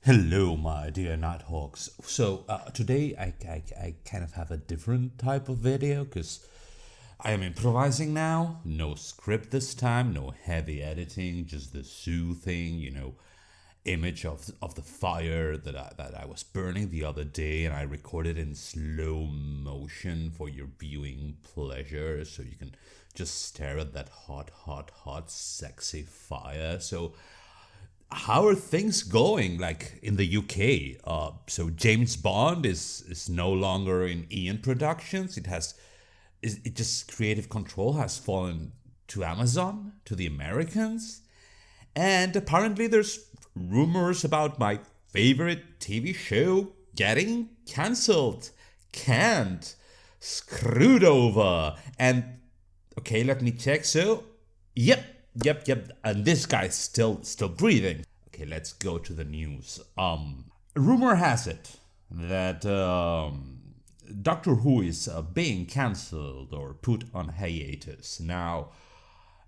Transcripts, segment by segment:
Hello, my dear Nighthawks. Today I kind of have a different type of video because I am improvising now. No script this time, no heavy editing, just the soothing, image of the fire that I was burning the other day, and I recorded in slow motion for your viewing pleasure, so you can just stare at that hot, sexy fire. So how are things going like in the UK? So James Bond is no longer in Ian Productions. It just creative control has fallen to Amazon, to the Americans. And apparently there's rumors about my favorite TV show getting cancelled, canned, screwed over. And okay, let me check. So, yep. And this guy's still breathing. Okay, let's go to the news. Rumor has it that Doctor Who is being cancelled or put on hiatus. Now,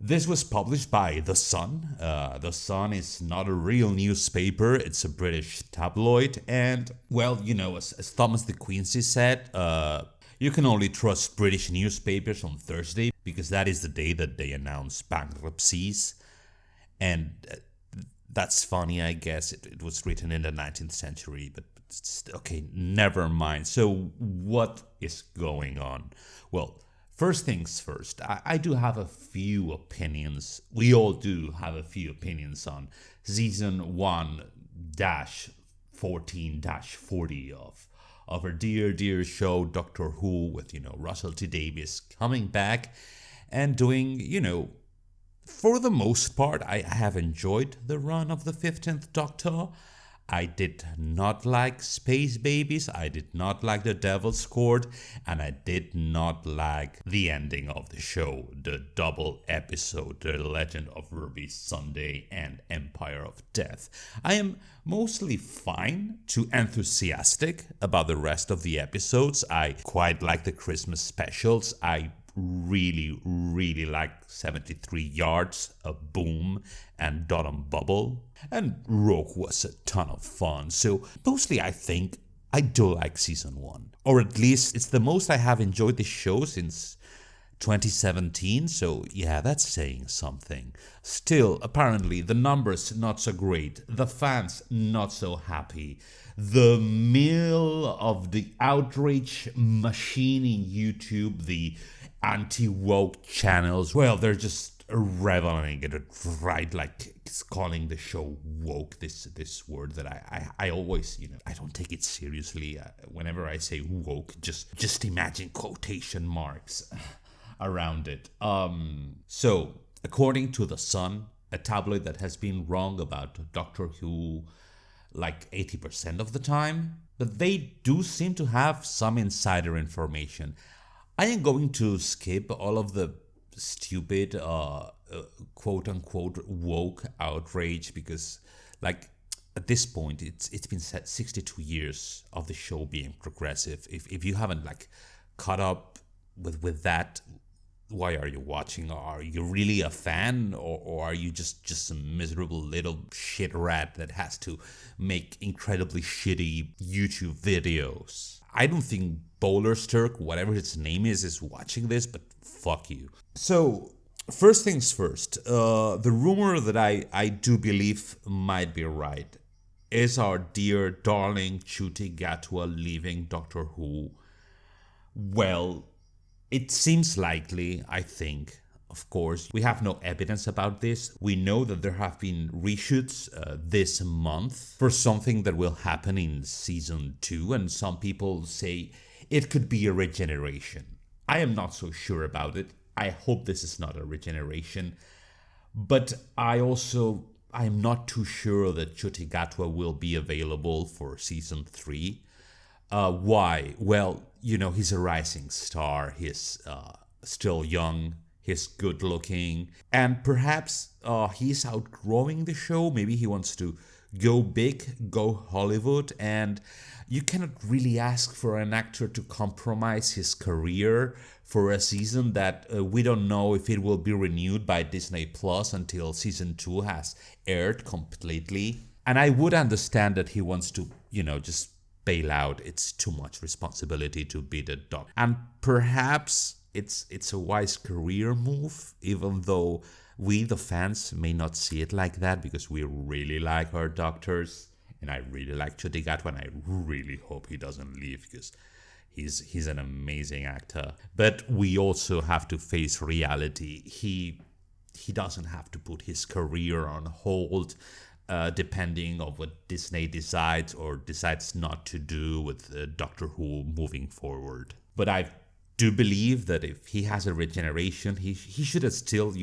this was published by The Sun. The Sun is not a real newspaper, it's a British tabloid. And, well, as Thomas de Quincey said, you can only trust British newspapers on Thursday because that is the day that they announce bankruptcies. And that's funny, I guess. It was written in the 19th century, but okay, never mind. So, what is going on? Well, first things first, I do have a few opinions. We all do have a few opinions on season 1 14 40 of our dear show Doctor Who with, Russell T Davies coming back and doing, for the most part, I have enjoyed the run of the 15th Doctor. I did not like Space Babies, I did not like The Devil's Court, and I did not like the ending of the show, the double episode, The Legend of Ruby Sunday and Empire of Death. I am mostly fine to enthusiastic about the rest of the episodes. I quite like the Christmas specials. I really like 73 Yards, A Boom, and Dot and Bubble. And Rogue was a ton of fun. So mostly I think I do like season 1. Or at least it's the most I have enjoyed the show since 2017. So yeah, that's saying something. Still, apparently the numbers not so great. The fans not so happy. The mill of the outrage machine in YouTube, the anti-woke channels, well, they're just reveling in it, right? Like it's calling the show woke, this word that I always, I don't take it seriously. Whenever I say woke, just imagine quotation marks around it. So according to The Sun, a tabloid that has been wrong about Doctor Who like 80% of the time, but they do seem to have some insider information. I am going to skip all of the stupid quote unquote woke outrage because, like, at this point it's been set 62 years of the show being progressive. If you haven't like caught up with that, why are you watching? Are you really a fan, or are you just a miserable little shit rat that has to make incredibly shitty YouTube videos? I don't think Bowler's Turk, whatever his name is watching this, but fuck you. So, first things first, the rumor that I do believe might be right is our dear darling Ncuti Gatwa leaving Doctor Who. Well, it seems likely, I think. Of course, we have no evidence about this. We know that there have been reshoots this month for something that will happen in season 2, and some people say it could be a regeneration. I am not so sure about it. I hope this is not a regeneration. But I am not too sure that Ncuti Gatwa will be available for season 3. Why? Well, he's a rising star. He's still young. He's good looking. And perhaps he's outgrowing the show. Maybe he wants to go big, go Hollywood. And you cannot really ask for an actor to compromise his career for a season that we don't know if it will be renewed by Disney Plus until season 2 has aired completely. And I would understand that he wants to, just bail out. It's too much responsibility to be the doc. And perhaps it's a wise career move, even though we, the fans, may not see it like that because we really like our doctors. And I really like Ncuti Gatwa, and I really hope he doesn't leave because he's an amazing actor. But we also have to face reality. He doesn't have to put his career on hold, depending on what Disney decides or decides not to do with Doctor Who moving forward. But I do believe that if he has a regeneration, he should still,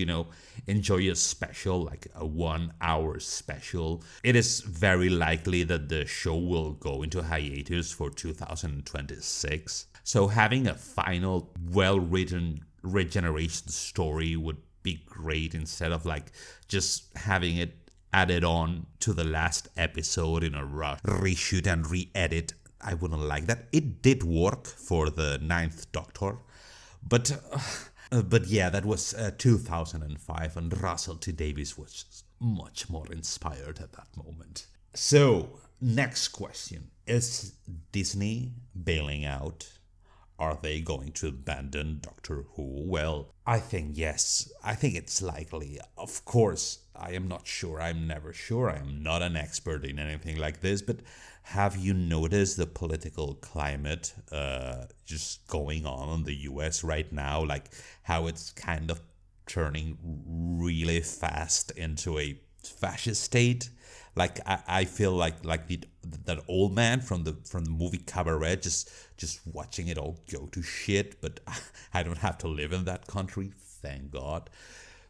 enjoy a special, like a 1 hour special. It is very likely that the show will go into hiatus for 2026. So having a final, well-written regeneration story would be great instead of like just having it added on to the last episode in a rush, reshoot and re-edit. I wouldn't like that. It did work for the Ninth Doctor, but yeah, that was 2005, and Russell T Davies was much more inspired at that moment. So, next question: is Disney bailing out? Are they going to abandon Doctor Who? Well, I think yes. I think it's likely. Of course, I am not sure. I'm never sure. I am not an expert in anything like this. But have you noticed the political climate just going on in the US right now? Like how it's kind of turning really fast into a fascist state? Like I feel like that old man from the movie Cabaret, just watching it all go to shit. But I don't have to live in that country, thank God.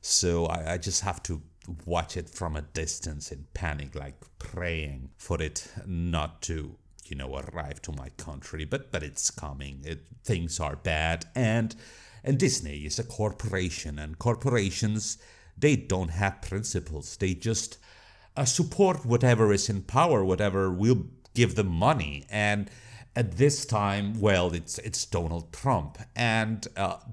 So I just have to watch it from a distance in panic, like praying for it not to arrive to my country. But it's coming. Things are bad, and Disney is a corporation, and corporations, they don't have principles. They just support whatever is in power, whatever will give them money. And at this time, well, it's Donald Trump. And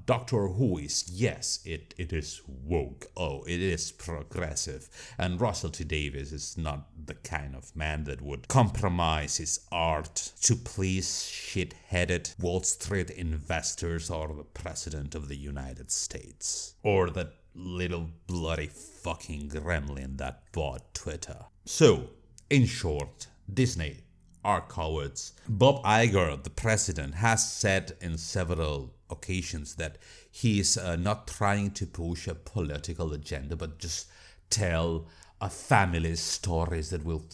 Doctor Who is, yes, it is woke. Oh, it is progressive. And Russell T Davies is not the kind of man that would compromise his art to please shit-headed Wall Street investors or the President of the United States. Or that little bloody fucking gremlin that bought Twitter. So, in short, Disney are cowards. Bob Iger, the president, has said in several occasions that he is not trying to push a political agenda, but just tell a family stories that will,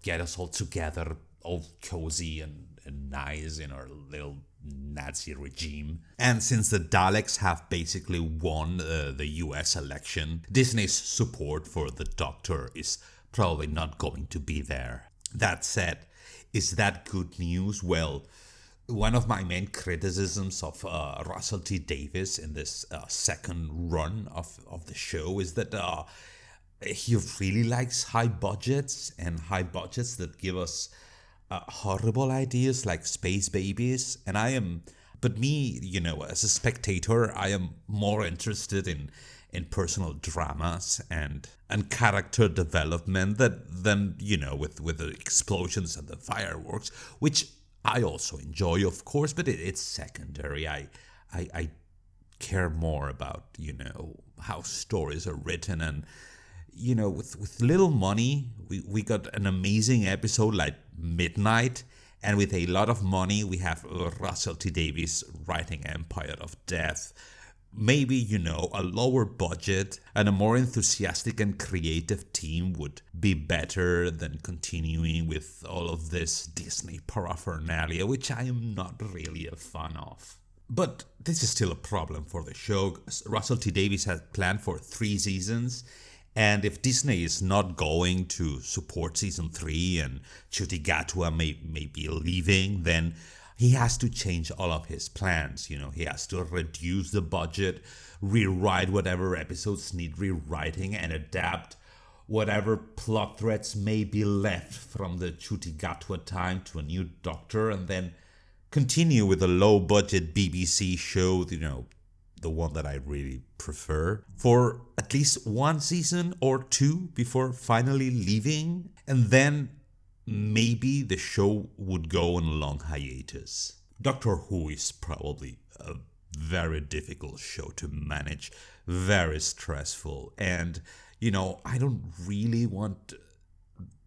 get us all together, all cozy and nice in our little Nazi regime. And since the Daleks have basically won the US election, Disney's support for the Doctor is probably not going to be there. That said, is that good news? Well, one of my main criticisms of Russell T Davies in this second run of the show is that he really likes high budgets that give us horrible ideas like Space Babies. And but me, as a spectator, I am more interested in personal dramas and character development than with the explosions and the fireworks, which I also enjoy, of course, but it's secondary. I care more about how stories are written, and with little money we got an amazing episode like Midnight, and with a lot of money we have Russell T Davies writing Empire of Death. Maybe, a lower budget and a more enthusiastic and creative team would be better than continuing with all of this Disney paraphernalia, which I am not really a fan of. But this is still a problem for the show. Russell T Davies has planned for 3 seasons, and if Disney is not going to support season 3 and Ncuti Gatwa may be leaving, then he has to change all of his plans. He has to reduce the budget, rewrite whatever episodes need rewriting, and adapt whatever plot threads may be left from the Ncuti Gatwa time to a new Doctor, and then continue with a low-budget BBC show, the one that I really prefer, for at least one season or two before finally leaving. And then maybe the show would go on a long hiatus. Doctor Who is probably a very difficult show to manage, very stressful. And, I don't really want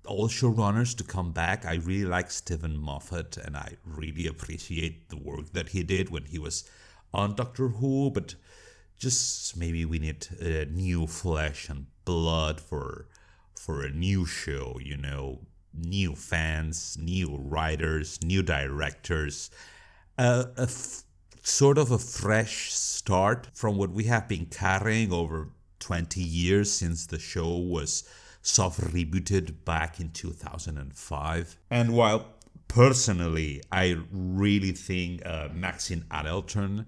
all showrunners to come back. I really like Stephen Moffat and I really appreciate the work that he did when he was on Doctor Who, but just maybe we need new flesh and blood for a new show, new fans, new writers, new directors, sort of a fresh start from what we have been carrying over 20 years since the show was soft rebooted back in 2005. And while personally I really think Maxine Adelton,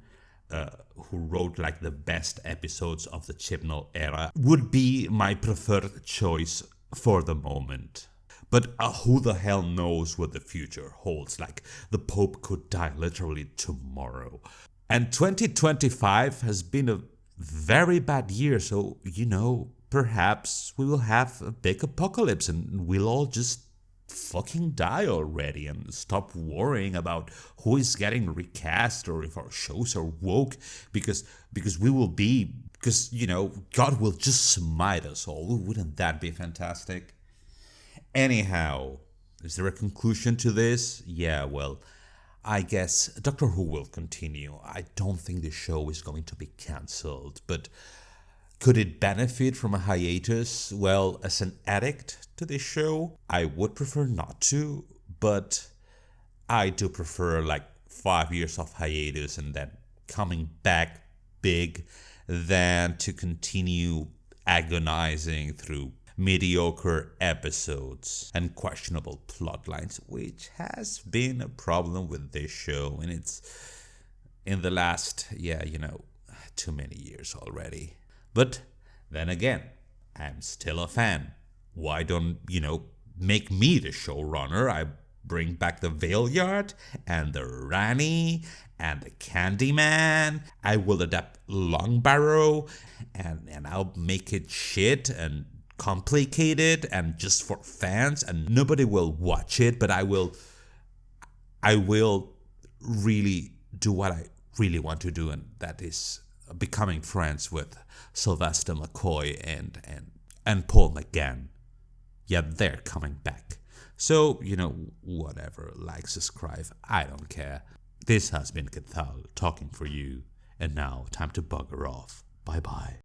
who wrote like the best episodes of the Chibnall era, would be my preferred choice for the moment. But who the hell knows what the future holds? Like, the Pope could die literally tomorrow. And 2025 has been a very bad year, so, perhaps we will have a big apocalypse and we'll all just fucking die already and stop worrying about who is getting recast or if our shows are woke because we will be, because, God will just smite us all. Wouldn't that be fantastic? Anyhow, is there a conclusion to this? Yeah, well, I guess Doctor Who will continue. I don't think the show is going to be cancelled, but could it benefit from a hiatus? Well, as an addict to this show, I would prefer not to, but I do prefer like 5 years of hiatus and then coming back big than to continue agonizing through mediocre episodes and questionable plot lines, which has been a problem with this show, and it's in the last, too many years already. But then again, I'm still a fan. Why don't, make me the showrunner? I bring back the Valeyard and the Rani and the Candyman. I will adapt Longbarrow and I'll make it shit and complicated and just for fans, and nobody will watch it, but I will really do what I really want to do, and that is becoming friends with Sylvester McCoy and Paul McGann. Yeah, they're coming back. So, whatever, like, subscribe, I don't care. This has been Cathal talking for you, and now time to bugger off. Bye-bye.